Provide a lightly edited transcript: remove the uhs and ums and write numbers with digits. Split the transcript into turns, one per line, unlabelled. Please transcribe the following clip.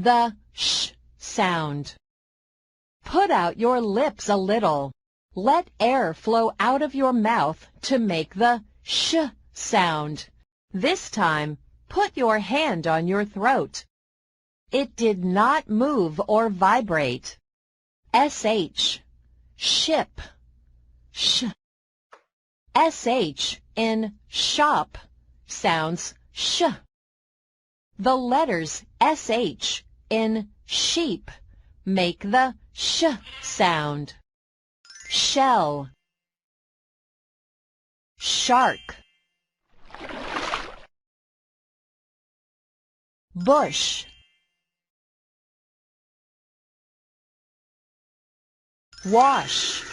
the sh sound. Put out your lips a little. Let air flow out of your mouth to make the sh sound. This time, put your hand on your throat. It did not move or vibrate. sh, ship, sh. sh in shop sounds sh. The letters sh in sheep make the sh sound. Shell, shark, bush, wash,